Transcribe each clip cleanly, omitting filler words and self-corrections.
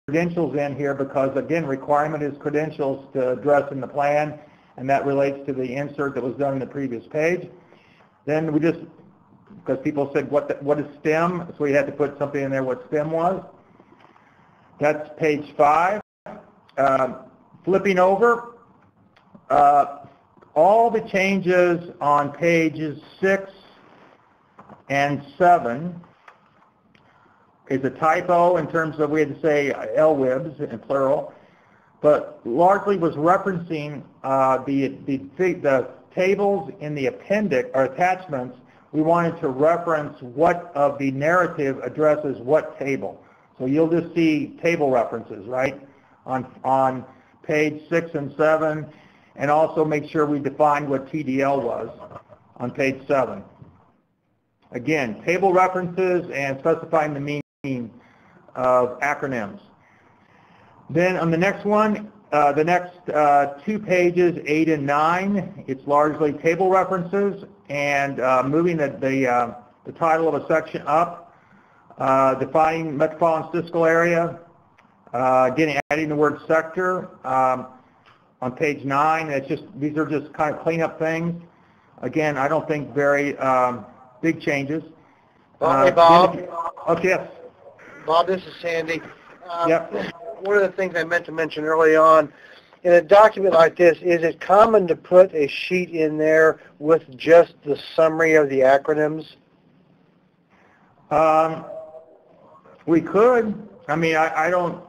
credentials in here because, again, requirement is credentials to address in the plan, and that relates to the insert that was done in the previous page. Then we just, because people said, what is STEM? So we had to put something in there what STEM was. That's page 5. Flipping over, all the changes on pages 6 and 7 is a typo in terms of, we had to say IWIBs in plural, but largely was referencing the tables in the appendix or attachments. We wanted to reference what of the narrative addresses what table. So you'll just see table references, right, on page 6 and 7, and also make sure we define what TDL was on page 7. Again, table references and specifying the meaning of acronyms. Then on the next one, the next 2 pages, 8 and 9, it's largely table references and moving the title of a section up, defining metropolitan statistical area, again adding the word sector on page 9. It's just, these are just kind of cleanup things. Again, I don't think very big changes. Hey, Bob. Okay, yes. Bob, this is Sandy. Yep. One of the things I meant to mention early on, in a document like this, is it common to put a sheet in there with just the summary of the acronyms? We could. I mean, I don't.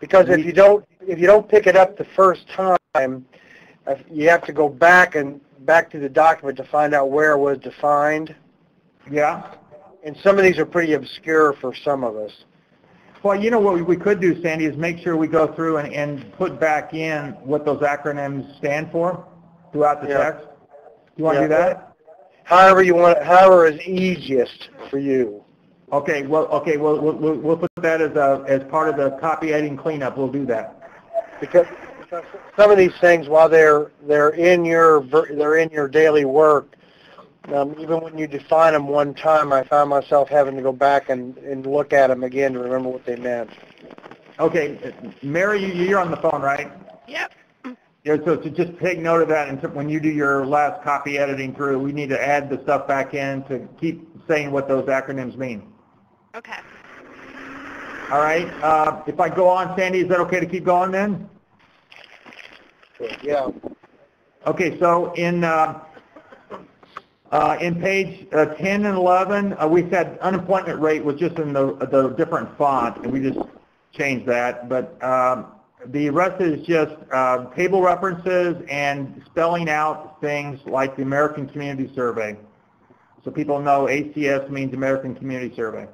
Because if you don't pick it up the first time, you have to go back to the document to find out where it was defined. Yeah. And some of these are pretty obscure for some of us. Well, you know what we could do, Sandy, is make sure we go through and put back in what those acronyms stand for throughout the text. You want to do that? However you want it, however is easiest for you. Okay. Well, we'll put that as part of the copy editing cleanup. We'll do that. Because some of these things, while they're in your daily work, even when you define them one time, I found myself having to go back and look at them again to remember what they meant. Okay, Mary, you're on the phone, right? Yep. Yeah, so to just take note of that, and when you do your last copy editing through, we need to add the stuff back in to keep saying what those acronyms mean. Okay. All right. If I go on, Sandy, is that okay to keep going then? Yeah. Okay, so in page 10 and 11, we said unemployment rate was just in the different font, and we just changed that. But the rest is just table references and spelling out things like the American Community Survey. So people know ACS means American Community Survey.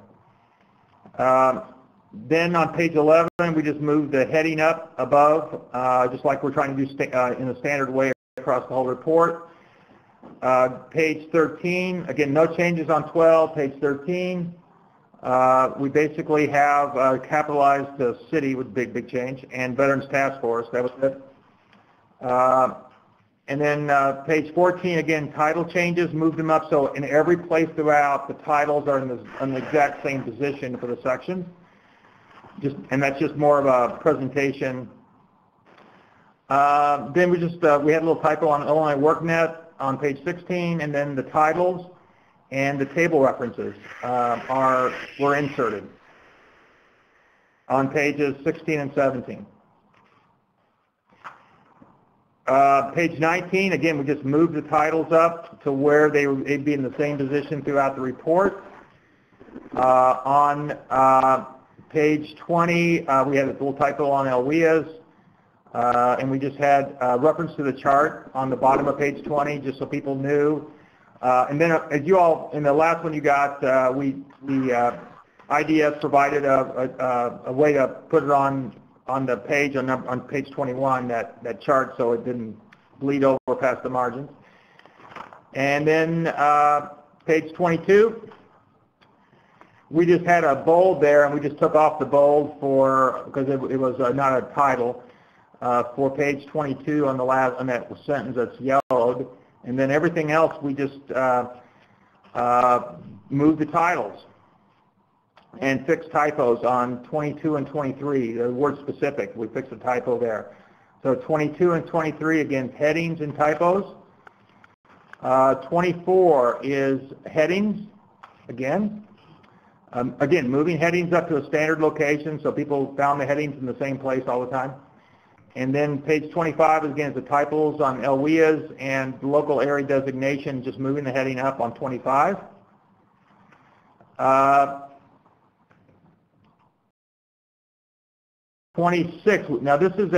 Then on page 11, we just moved the heading up above, just like we're trying to do in a standard way across the whole report. Page 13, again, no changes on 12. Page 13, we basically have capitalized the city with big change, and Veterans Task Force. That was it. And then page 14, again, title changes, moved them up. So in every place throughout, the titles are in the exact same position for the sections. And that's just more of a presentation. Then we had a little typo on Illinois WorkNet on page 16, and then the titles and the table references were inserted on pages 16 and 17. Page 19, again, we just moved the titles up to where they'd be in the same position throughout the report. On page 20, we had a little typo on IWIB, and we just had reference to the chart on the bottom of page 20, just so people knew. And then, as you all, in the last one you got, IDS provided a way to put it on the page, on page 21, that chart, so it didn't bleed over past the margins. And then page 22, we just had a bold there, and we just took off the bold because it was not a title for page 22 on that sentence that's yellowed. And then everything else, we just moved the titles. and fixed typos on 22 and 23. They're word specific. We fixed a typo there. So 22 and 23, again, headings and typos. 24 is headings, again. Again, moving headings up to a standard location so people found the headings in the same place all the time. And then page 25, again, is the typos on LWIAs and local area designation, just moving the heading up on 25. 26. Now this is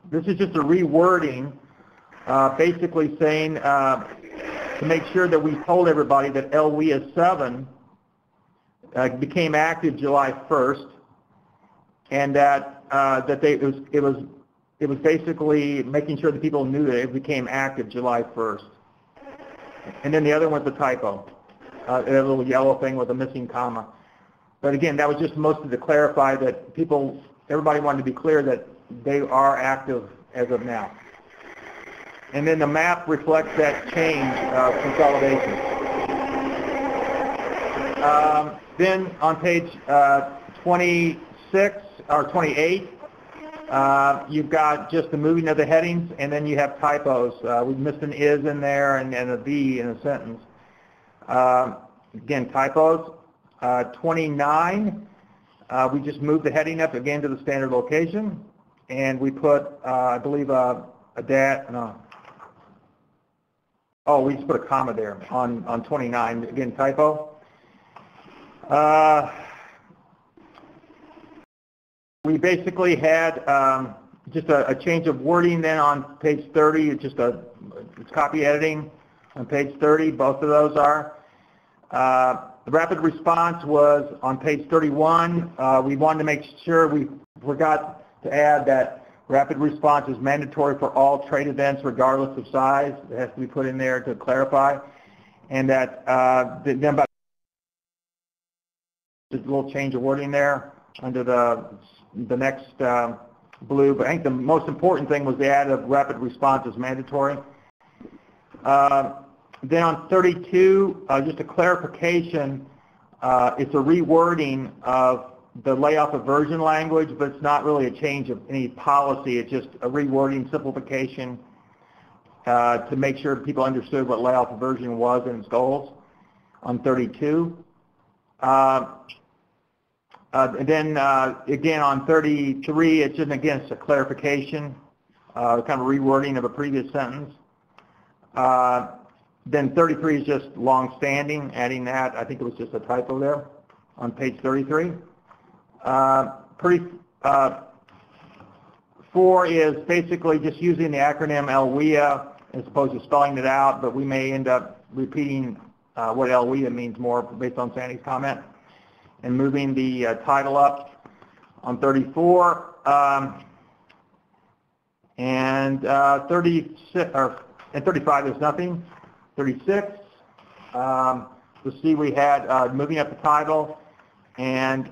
this is just a rewording, basically saying to make sure that we told everybody that LWIA 7 became active July 1st, and that it was basically making sure that people knew that it became active July 1st. And then the other one's a typo, a little yellow thing with a missing comma. But again, that was just mostly to clarify that everybody wanted to be clear that they are active as of now. And then the map reflects that change of consolidation. Then on page 26 or 28, you've got just the moving of the headings, and then you have typos. We missed an is in there and a the in a sentence. Again, typos. 29, we just moved the heading up again to the standard location, and we put, I believe, we just put a comma there on 29. Again, typo. We basically had just a change of wording then on page 30. It's just it's copy editing on page 30. Both of those are. The rapid response was on page 31. We wanted to make sure we forgot to add that rapid response is mandatory for all trade events regardless of size. It has to be put in there to clarify. And that then about just a little change of wording there under the next blue. But I think the most important thing was the add of rapid response is mandatory. Then on 32, just a clarification, it's a rewording of the layoff aversion language, but it's not really a change of any policy. It's just a rewording, simplification to make sure people understood what layoff aversion was and its goals on 32. And then again on 33, it's just again it's a clarification, kind of rewording of a previous sentence. Then 33 is just long-standing, adding that. I think it was just a typo there on page 33. 4 is basically just using the acronym LWIA as opposed to spelling it out, but we may end up repeating what LWIA means more based on Sandy's comment. And moving the title up on 34. And 36, and 35 there's nothing. 36, you'll see we had moving up the title, and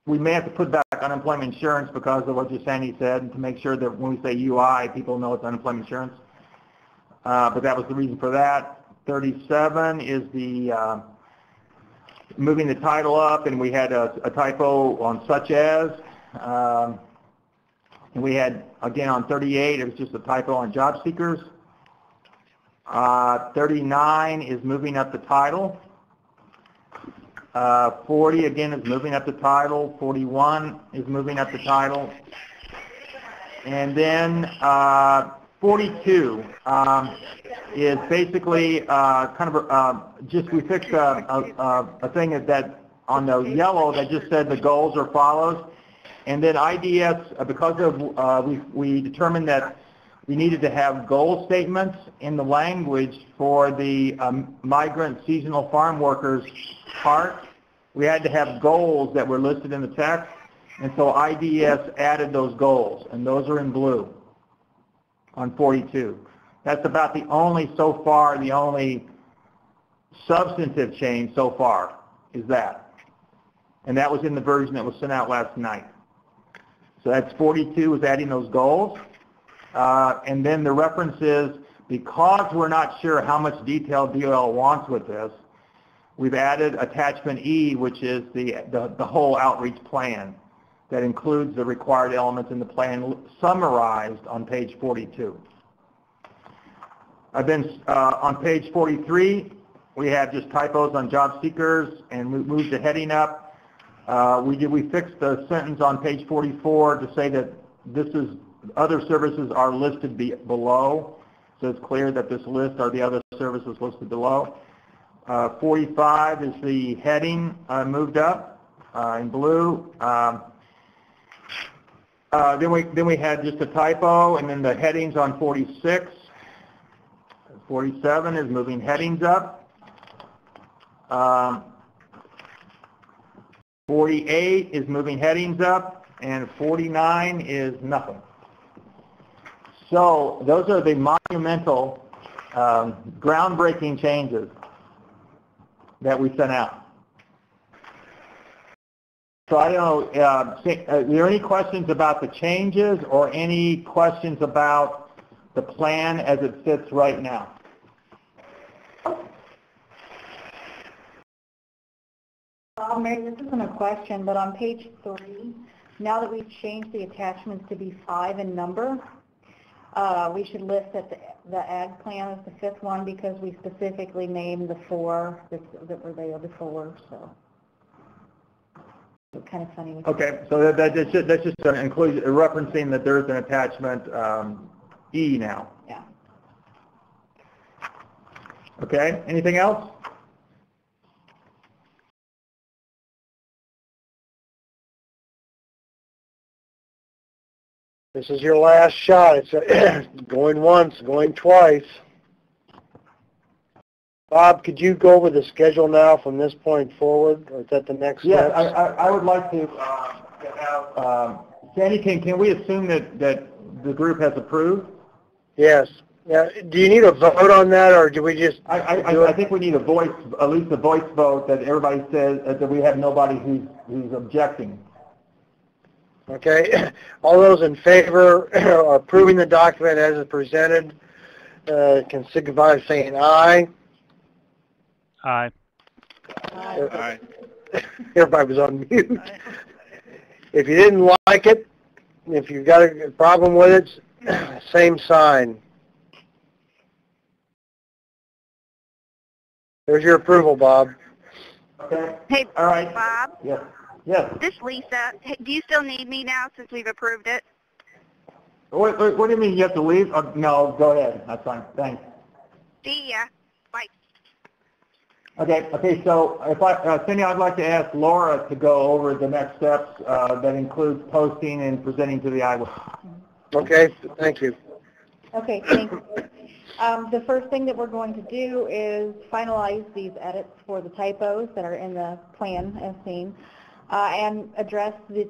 we may have to put back unemployment insurance because of what just Sandy said, to make sure that when we say UI, people know it's unemployment insurance. But that was the reason for that. 37 is the moving the title up, and we had a typo on such as. And we had, again, on 38, it was just a typo on job seekers. 39 is moving up the title. 40 again is moving up the title. 41 is moving up the title. And then 42 is basically kind of just we fixed a thing that on the yellow that just said the goals are follows. And then IDS, because of we determined that we needed to have goal statements in the language for the migrant seasonal farm workers part. We had to have goals that were listed in the text, and so IDS added those goals, and those are in blue on 42. That's about the only substantive change so far is that. And that was in the version that was sent out last night. So that's 42 was adding those goals. And then the references, Because we're not sure how much detail DOL wants with this, we've added attachment E, which is the whole outreach plan that includes the required elements in the plan summarized on page 42. I've been on page 43. We have just typos on job seekers, and we moved the heading up. We fixed the sentence on page 44 to say that this is other services are listed below, so it's clear that this list are the other services listed below. 45 is the heading moved up in blue. Then we had just a typo, and then the headings on 46. 47 is moving headings up. 48 is moving headings up, and 49 is nothing. So those are the monumental, groundbreaking changes that we sent out. So I don't know, are there any questions about the changes or any questions about the plan as it sits right now? Mary, this isn't a question, but on page 3, now that we've changed the attachments to be 5 in number, we should list that the ag plan is the 5th one because we specifically named the 4 that were there before. So it's kind of funny. Okay, so that's just include referencing that there's an attachment E now. Yeah. Okay. Anything else? This is your last shot. It's going once, going twice. Bob, could you go over the schedule now from this point forward, or is that the next Yeah, steps? I would like to have, Sandy, can we assume that the group has approved? Yes. Yeah. Do you need a vote on that, or do we just I think we need at least a voice vote that everybody says that we have nobody who's objecting. Okay. All those in favor of approving the document as it's presented can signify by saying aye. Aye. Aye. Everybody was on mute. If you didn't like it, if you've got a problem with it, same sign. There's your approval, Bob. Okay. Hey, all right. Bob. Yes. Yes. This is Lisa. Hey, do you still need me now since we've approved it? What do you mean you have to leave? No, go ahead. That's fine. Thanks. See ya. Bye. Okay, so if Cindy, I'd like to ask Laura to go over the next steps that includes posting and presenting to the IWIB. Okay, thank you. Okay, thank you. The first thing that we're going to do is finalize these edits for the typos that are in the plan as seen, and address the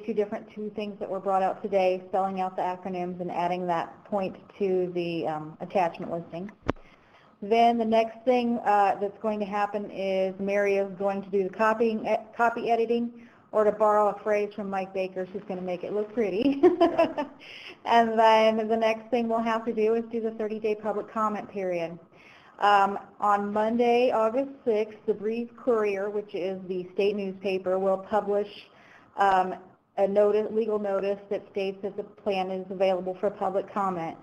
two things that were brought out today, spelling out the acronyms and adding that point to the attachment listing. Then the next thing that's going to happen is Mary is going to do the copy editing, or to borrow a phrase from Mike Baker, she's going to make it look pretty. And then the next thing we'll have to do is do the 30-day public comment period. On Monday, August 6th, the Breeze Courier, which is the state newspaper, will publish a legal notice that states that the plan is available for public comment.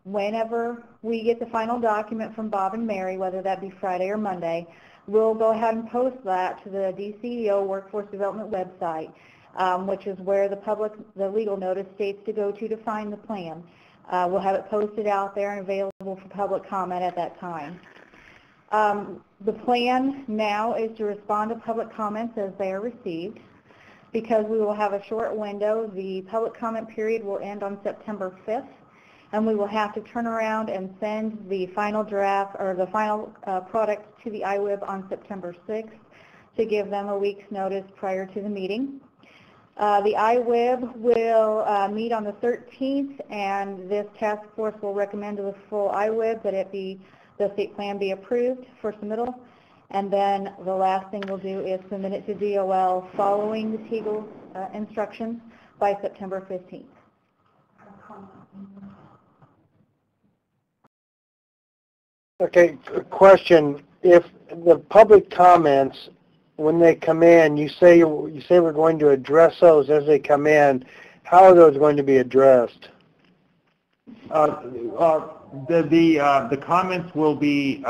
Whenever we get the final document from Bob and Mary, whether that be Friday or Monday, we'll go ahead and post that to the DCEO Workforce Development website, which is where the legal notice states to go to find the plan. We'll have it posted out there and available for public comment at that time. The plan now is to respond to public comments as they are received. Because we will have a short window, the public comment period will end on September 5th. And we will have to turn around and send the final draft or the final product to the IWIB on September 6th to give them a week's notice prior to the meeting. The IWIB will meet on the 13th, and this task force will recommend to the full IWIB that the state plan be approved for submittal. And then the last thing we'll do is submit it to DOL following the Teagle instructions by September 15th. Okay, question. If the public comments, when they come in, you say we're going to address those as they come in, how are those going to be addressed? The comments will be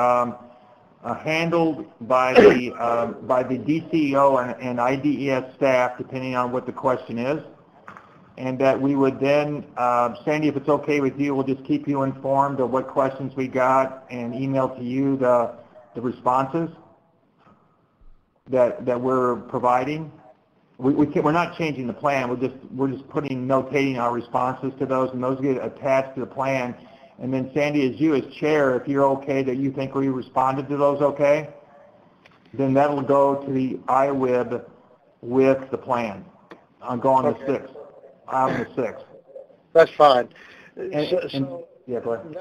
handled by the DCEO and IDES staff, depending on what the question is, and that we would then, Sandy, if it's okay with you, we'll just keep you informed of what questions we got and email to you the responses that we're providing. We're not changing the plan. We're just notating our responses to those, and those get attached to the plan. And then Sandy, as you as chair, if you're okay that you think we responded to those okay, then that'll go to the IWIB with the plan. I'll go on the 6th. On the 6th. That's fine. Yeah, go ahead.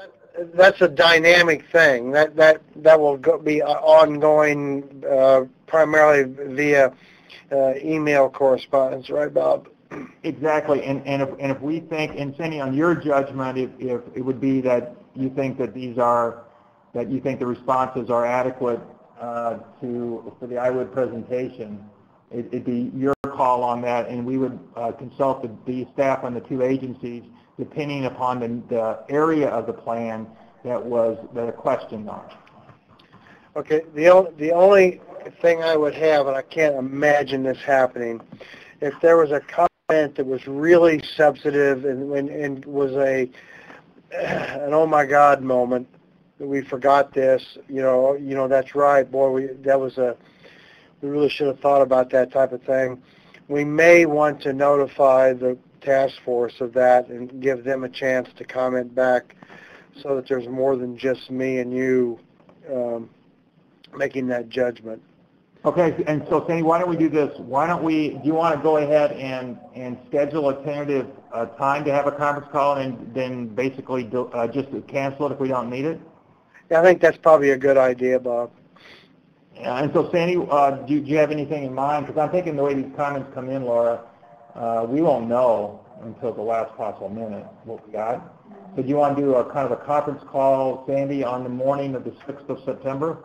That's a dynamic thing. That will be ongoing, primarily via email correspondence, right, Bob? Exactly. And if we think, and Sandy, on your judgment, if it would be that you think that you think the responses are adequate for the IWIB presentation, it'd be your call on that, and we would consult the staff on the two agencies depending upon the area of the plan that a question on. Okay, the only thing I would have, and I can't imagine this happening, if there was a comment that was really substantive and was an oh my God moment, we forgot this, you know that's right, boy, we really should have thought about that type of thing. We may want to notify the task force of that and give them a chance to comment back so that there's more than just me and you making that judgment. Okay, and so Sandy, why don't we do this? Do you want to go ahead and schedule a tentative time to have a conference call and then basically just cancel it if we don't need it? Yeah, I think that's probably a good idea, Bob. Yeah, and so Sandy, do you have anything in mind? Because I'm thinking the way these comments come in, Laura, we won't know until the last possible minute what we got. So do you want to do a kind of a conference call, Sandy, on the morning of the 6th of September?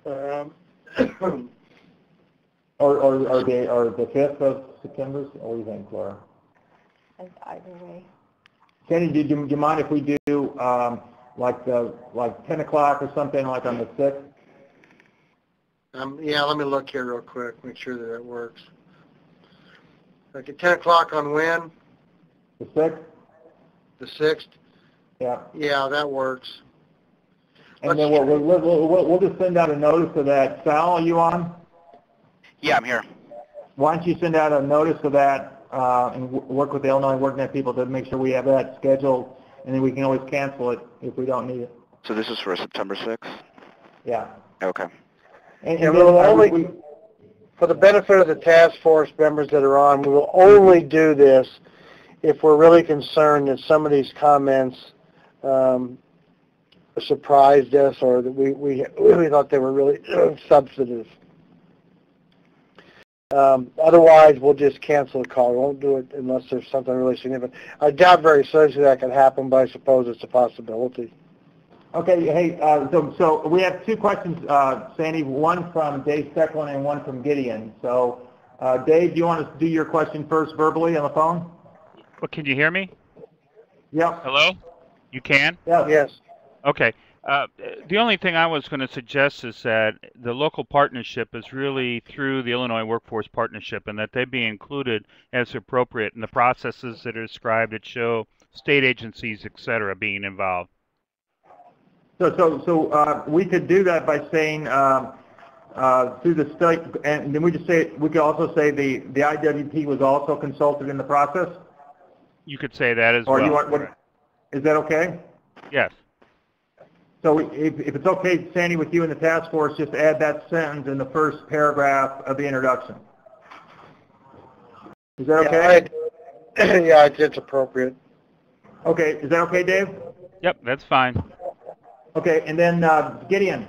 Or the 5th of September? What do you think, Laura? Either way. Sandy, do you mind if we do like 10 o'clock or something like on the 6th? Yeah, let me look here real quick, make sure that it works. Okay, 10 o'clock on when? The 6th? The 6th? Yeah. Yeah, that works. And then we'll just send out a notice of that. Sal, are you on? Yeah, I'm here. Why don't you send out a notice of that and work with the Illinois WorkNet people to make sure we have that scheduled, and then we can always cancel it if we don't need it. So this is for September 6th? Yeah. Okay. And we'll for the benefit of the task force members that are on, we will only do this if we're really concerned that some of these comments surprised us or that we thought they were really substantive. Otherwise, we'll just cancel the call. We won't do it unless there's something really significant. I doubt very seriously that could happen, but I suppose it's a possibility. Okay, hey, so we have two questions, Sandy, one from Dave Stecklin and one from Gideon. So, Dave, do you want to do your question first verbally on the phone? Well, can you hear me? Yep. Hello? You can? Yeah. Yes. Okay. The only thing I was going to suggest is that the local partnership is really through the Illinois Workforce Partnership, and that they be included as appropriate in the processes that are described that show state agencies, et cetera, being involved. So we could do that by saying through the state, and then we could also say the IWP was also consulted in the process. You could say that as or well. Is that okay? Yes. So if it's okay, Sandy, with you and the task force, just add that sentence in the first paragraph of the introduction. Is that okay? Yeah, it's appropriate. Okay, is that okay, Dave? Yep, that's fine. Okay, and then Gideon.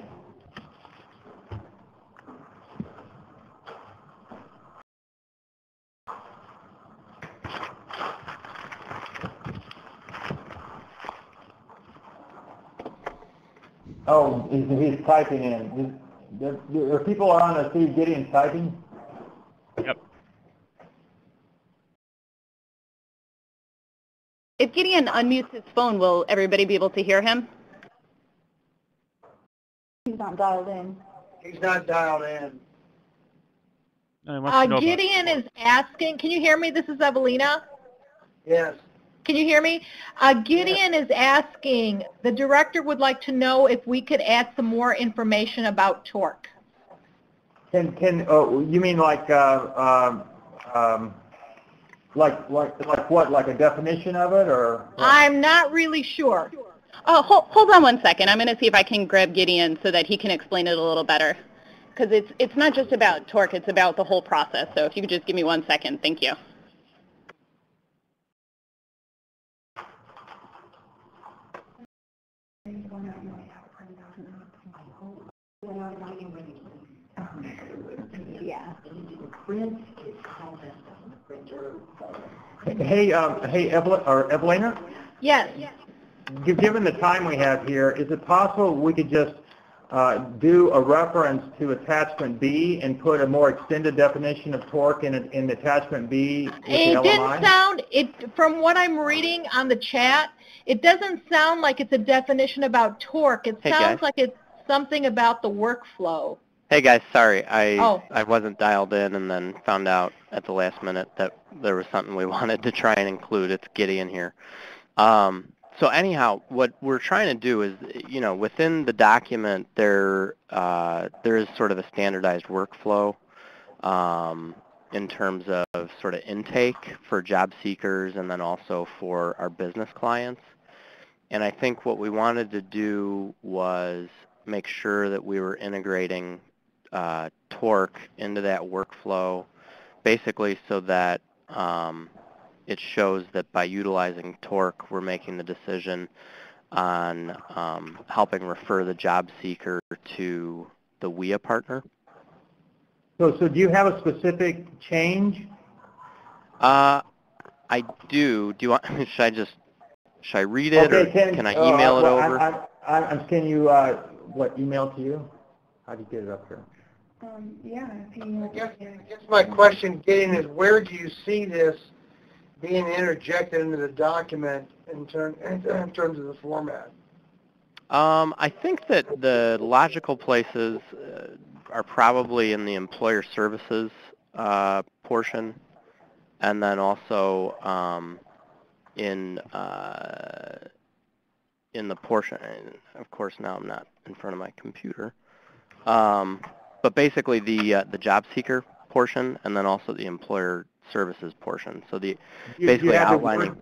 he's typing in. Are people on the Steve Gideon typing? Yep. If Gideon unmutes his phone, will everybody be able to hear him? He's not dialed in. He's not dialed in. He wants to know about- Gideon is asking, can you hear me? This is Evelina. Yes. Can you hear me? Gideon is asking, the director would like to know if we could add some more information about torque. You mean like what? Like a definition of it, or? What? I'm not really sure. Oh, hold on one second. I'm going to see if I can grab Gideon so that he can explain it a little better. Because it's not just about torque, it's about the whole process. So if you could just give me 1 second. Thank you. Yeah. Hey, Evelina? Yes. Given the time we have here, is it possible we could just do a reference to attachment B and put a more extended definition of torque in attachment B with the It LMI? didn't sound, from what I'm reading on the chat, it doesn't sound like it's a definition about torque. It Hey, sounds guys. like it's something about the workflow. Hey guys, sorry, I Oh. wasn't dialed in and then found out at the last minute that there was something we wanted to try and include. It's Gideon here. So anyhow, what we're trying to do is, within the document there is sort of a standardized workflow in terms of sort of intake for job seekers and then also for our business clients. And I think what we wanted to do was make sure that we were integrating torque into that workflow, basically so that it shows that by utilizing torque, we're making the decision on helping refer the job seeker to the WIA partner. So do you have a specific change? I do. Do you want? Should I read it, or can I email it over? Can you email to you? How do you get it up here? Yeah. I guess my question, Gideon, is where do you see this being interjected into the document in terms of the format? I think that the logical places are probably in the employer services portion, and then also in the portion. Of course, now I'm not in front of my computer, but basically the job seeker portion, and then also the employer services portion. So basically outlining.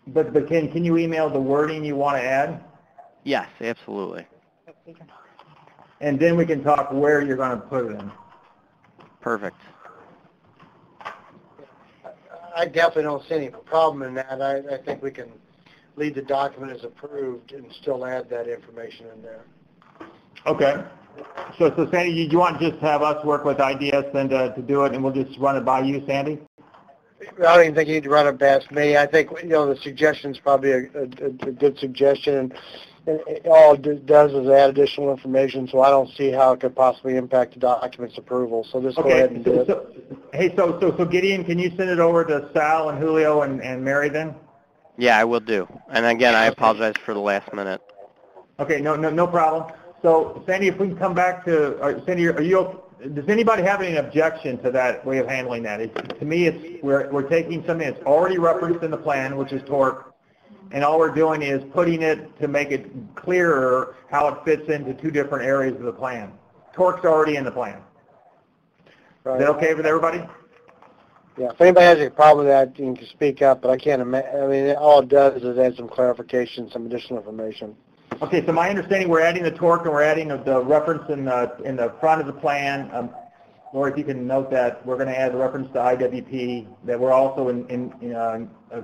But can you email the wording you want to add? Yes, absolutely. And then we can talk where you're going to put it in. Perfect. I definitely don't see any problem in that. I think we can leave the document as approved and still add that information in there. Okay. So Sandy, you want to just have us work with IDS then to do it, and we'll just run it by you, Sandy? I don't even think you need to run it past me. I think, the suggestion's probably a good suggestion, and all it does is add additional information, so I don't see how it could possibly impact the document's approval. So just go ahead and do it. So Gideon, can you send it over to Sal and Julio and Mary then? Yeah, I will do. And again, I apologize for the last minute. Okay, no problem. So Sandy, if we can come back to Sandy, does anybody have any objection to that way of handling that? To me, we're taking something that's already referenced in the plan, which is torque, and all we're doing is putting it to make it clearer how it fits into two different areas of the plan. Torque's already in the plan. Right. Is that okay with everybody? Yeah, if anybody has a problem with that, you can speak up, but I can't imagine. I mean, all it does is add some clarification, some additional information. Okay, so my understanding, we're adding the torque and we're adding the reference in the front of the plan. Lori, if you can note that, we're going to add the reference to IWP, that we're also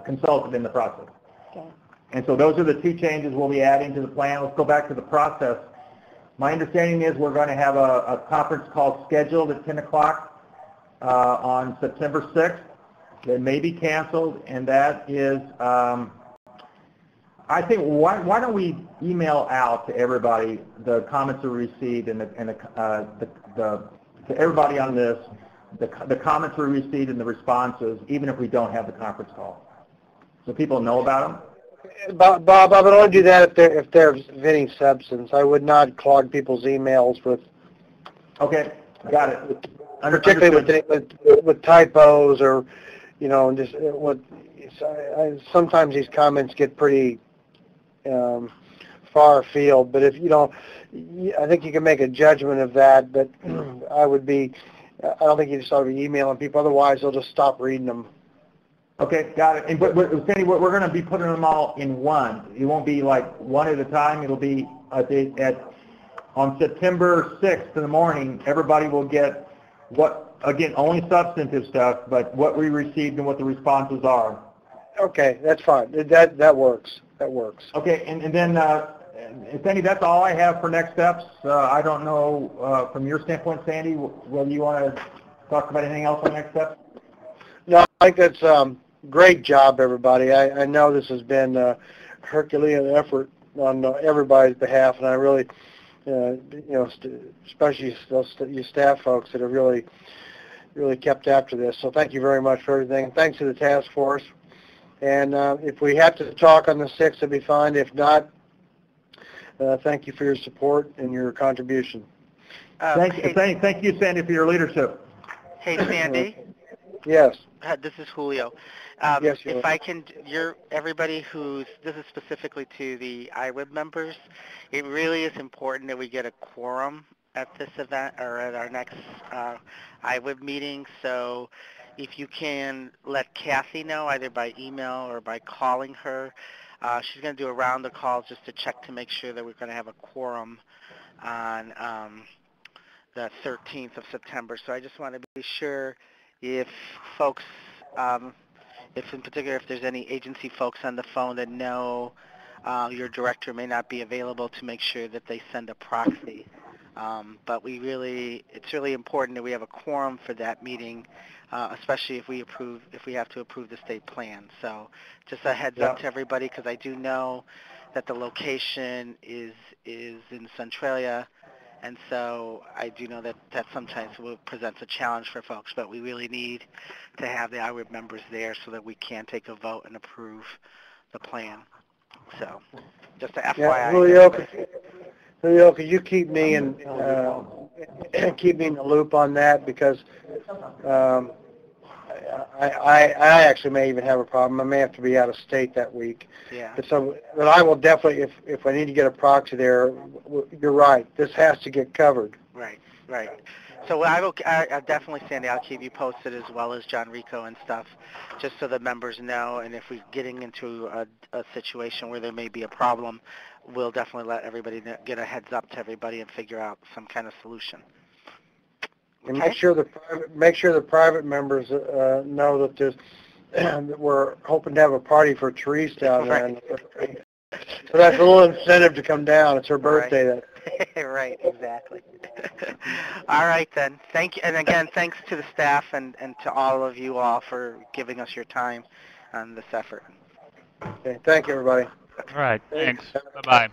consulted in the process. Okay. And so those are the two changes we'll be adding to the plan. Let's go back to the process. My understanding is we're going to have a conference call scheduled at 10 o'clock on September 6th. That may be canceled, and that is I think why don't we email out to everybody the comments we received and to everybody on this the comments we received and the responses, even if we don't have the conference call, so people know about them. Bob, I would only do that if there's any substance. I would not clog people's emails with. Okay, got it. Particularly with typos or, you know, just what. Sometimes these comments get pretty far afield, but if you know, I think you can make a judgment of that. But I don't think you just ought to be emailing people. Otherwise, they'll just stop reading them. Okay, got it. And but Sandy, we're going to be putting them all in one. It won't be like one at a time. It'll be on September 6th in the morning. Everybody will get what, again, only substantive stuff, but what we received and what the responses are. Okay, that's fine. That works. That works. Okay, and then Sandy, that's all I have for next steps. I don't know from your standpoint, Sandy, whether you want to talk about anything else on next steps. No, I think that's great job, everybody. I know this has been a Herculean effort on everybody's behalf, and I really, you know, especially you staff folks that have really kept after this. So thank you very much for everything. Thanks to the task force. And if we have to talk on the 6th, it'll be fine. If not, thank you for your support and your contribution. Thank you, Sandy, for your leadership. Hey, Sandy. Yes. This is Julio. Yes, if I can, everybody this is specifically to the IWIB members, it really is important that we get a quorum at this event or at our next IWIB meeting. So if you can let Kathy know either by email or by calling her, she's going to do a round of calls just to check to make sure that we're going to have a quorum on the 13th of September. So I just want to be sure if folks, if in particular, if there's any agency folks on the phone that know your director may not be available, to make sure that they send a proxy. But it's really important that we have a quorum for that meeting, especially if we have to approve the state plan. So just a heads up to everybody, because I do know that the location is in Centralia. And so I do know that sometimes presents a challenge for folks, but we really need to have the IWIB members there so that we can take a vote and approve the plan. So just a FYI. Yeah, Julio, could you keep me in the loop on that, because I actually may even have a problem. I may have to be out of state that week. Yeah. But I will definitely, if I need to get a proxy there, you're right. This has to get covered. Right. So I'll definitely, Sandy, I'll keep you posted, as well as John Rico and stuff, just so the members know. And if we're getting into a situation where there may be a problem, we'll definitely let everybody get a heads up to everybody and figure out some kind of solution. And make sure the private members know that we're hoping to have a party for Therese down there. Right. So that's a little incentive to come down. It's her birthday. Right, exactly. All right then. Thank you, and again, thanks to the staff and to all of you all for giving us your time on this effort. Okay, thank you, everybody. All right, thanks. Bye-bye.